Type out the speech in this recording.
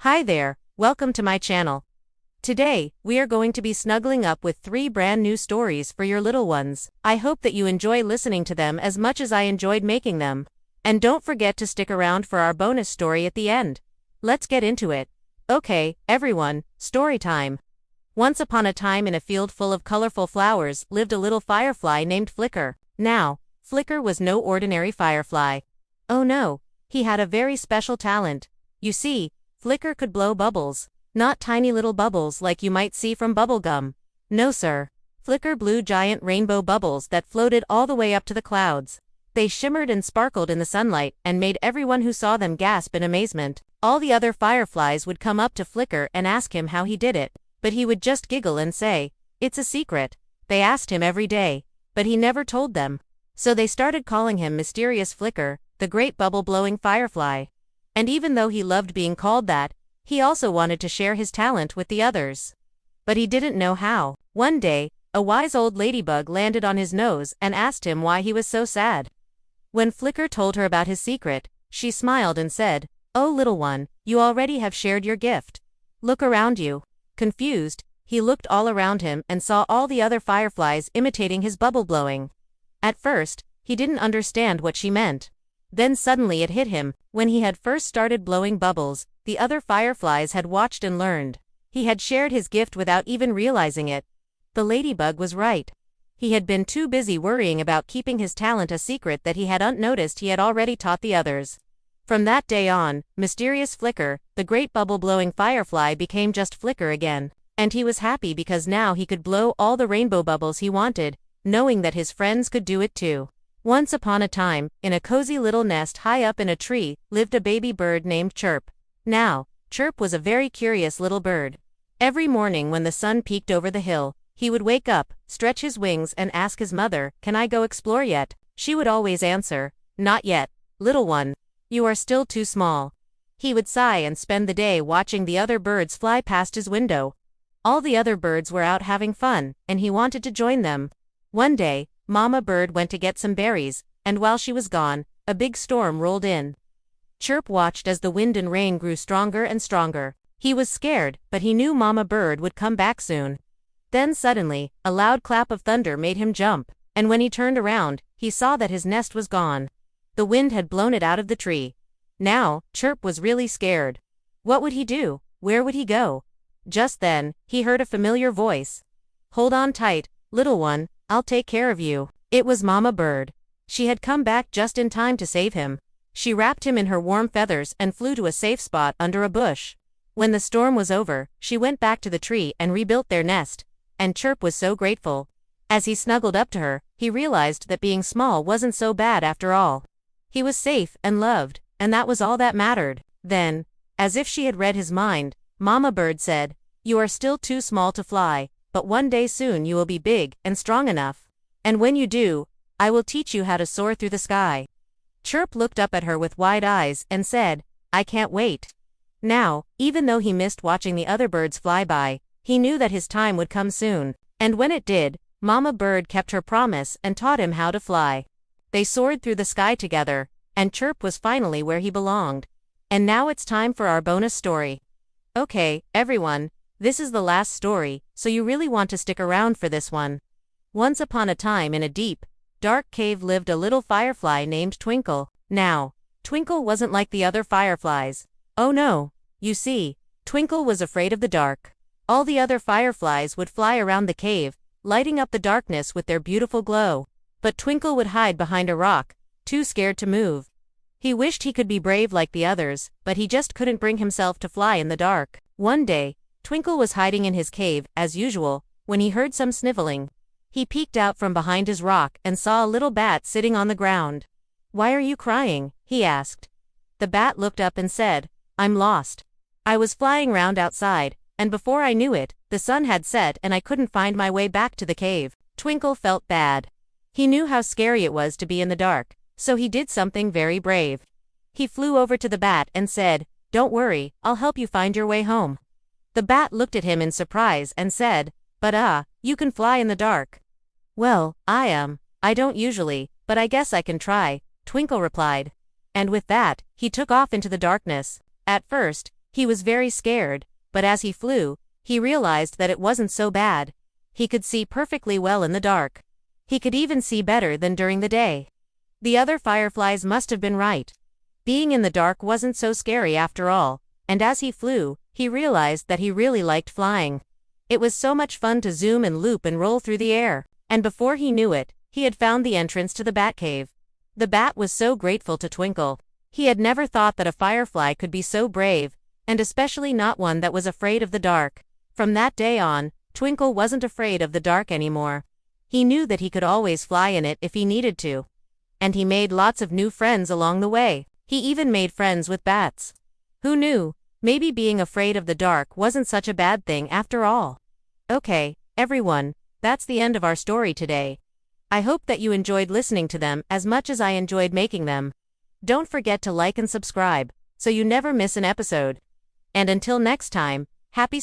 Hi there, welcome to my channel. Today, we are going to be snuggling up with 3 brand new stories for your little ones. I hope that you enjoy listening to them as much as I enjoyed making them. And don't forget to stick around for our bonus story at the end. Let's get into it. Okay, everyone, story time. Once upon a time in a field full of colorful flowers lived a little firefly named Flicker. Now, Flicker was no ordinary firefly. Oh no, he had a very special talent. You see, Flicker could blow bubbles. Not tiny little bubbles like you might see from bubblegum. No sir. Flicker blew giant rainbow bubbles that floated all the way up to the clouds. They shimmered and sparkled in the sunlight and made everyone who saw them gasp in amazement. All the other fireflies would come up to Flicker and ask him how he did it, but he would just giggle and say, "It's a secret." They asked him every day, but he never told them. So they started calling him Mysterious Flicker, the great bubble-blowing firefly. And even though he loved being called that, he also wanted to share his talent with the others. But he didn't know how. One day, a wise old ladybug landed on his nose and asked him why he was so sad. When Flicker told her about his secret, she smiled and said, "Oh little one, you already have shared your gift. Look around you." Confused, he looked all around him and saw all the other fireflies imitating his bubble blowing. At first, he didn't understand what she meant. Then suddenly it hit him. When he had first started blowing bubbles, the other fireflies had watched and learned. He had shared his gift without even realizing it. The ladybug was right. He had been too busy worrying about keeping his talent a secret that he had unnoticed he had already taught the others. From that day on, Mysterious Flicker, the great bubble-blowing firefly, became just Flicker again. And he was happy because now he could blow all the rainbow bubbles he wanted, knowing that his friends could do it too. Once upon a time, in a cozy little nest high up in a tree, lived a baby bird named Chirp. Now, Chirp was a very curious little bird. Every morning when the sun peeked over the hill, he would wake up, stretch his wings and ask his mother, "Can I go explore yet?" She would always answer, "Not yet, little one. You are still too small." He would sigh and spend the day watching the other birds fly past his window. All the other birds were out having fun, and he wanted to join them. One day, Mama Bird went to get some berries, and while she was gone, a big storm rolled in. Chirp watched as the wind and rain grew stronger and stronger. He was scared, but he knew Mama Bird would come back soon. Then suddenly, a loud clap of thunder made him jump, and when he turned around, he saw that his nest was gone. The wind had blown it out of the tree. Now, Chirp was really scared. What would he do? Where would he go? Just then, he heard a familiar voice. "Hold on tight, little one, I'll take care of you." It was Mama Bird. She had come back just in time to save him. She wrapped him in her warm feathers and flew to a safe spot under a bush. When the storm was over, she went back to the tree and rebuilt their nest. And Chirp was so grateful. As he snuggled up to her, he realized that being small wasn't so bad after all. He was safe and loved, and that was all that mattered. Then, as if she had read his mind, Mama Bird said, "You are still too small to fly, but one day soon you will be big and strong enough. And when you do, I will teach you how to soar through the sky." Chirp looked up at her with wide eyes and said, "I can't wait." Now, even though he missed watching the other birds fly by, he knew that his time would come soon. And when it did, Mama Bird kept her promise and taught him how to fly. They soared through the sky together, and Chirp was finally where he belonged. And now it's time for our bonus story. Okay, everyone, this is the last story, so you really want to stick around for this one. Once upon a time in a deep, dark cave lived a little firefly named Twinkle. Now, Twinkle wasn't like the other fireflies. Oh no, you see, Twinkle was afraid of the dark. All the other fireflies would fly around the cave, lighting up the darkness with their beautiful glow. But Twinkle would hide behind a rock, too scared to move. He wished he could be brave like the others, but he just couldn't bring himself to fly in the dark. One day, Twinkle was hiding in his cave, as usual, when he heard some sniveling. He peeked out from behind his rock and saw a little bat sitting on the ground. "Why are you crying?" he asked. The bat looked up and said, "I'm lost. I was flying round outside, and before I knew it, the sun had set and I couldn't find my way back to the cave." Twinkle felt bad. He knew how scary it was to be in the dark, so he did something very brave. He flew over to the bat and said, "Don't worry, I'll help you find your way home." The bat looked at him in surprise and said, "But you can fly in the dark." "Well, I don't usually, but I guess I can try," Twinkle replied. And with that, he took off into the darkness. At first, He was very scared, but as he flew, he realized that it wasn't so bad. He could see perfectly well in the dark. He could even see better than during the day. The other fireflies must have been right. Being in the dark wasn't so scary after all, and as he flew, he realized that he really liked flying. It was so much fun to zoom and loop and roll through the air, and before he knew it, he had found the entrance to the Batcave. The bat was so grateful to Twinkle. He had never thought that a firefly could be so brave, and especially not one that was afraid of the dark. From that day on, Twinkle wasn't afraid of the dark anymore. He knew that he could always fly in it if he needed to. And he made lots of new friends along the way. He even made friends with bats. Who knew? Maybe being afraid of the dark wasn't such a bad thing after all. Okay, everyone, that's the end of our story today. I hope that you enjoyed listening to them as much as I enjoyed making them. Don't forget to like and subscribe, so you never miss an episode. And until next time, happy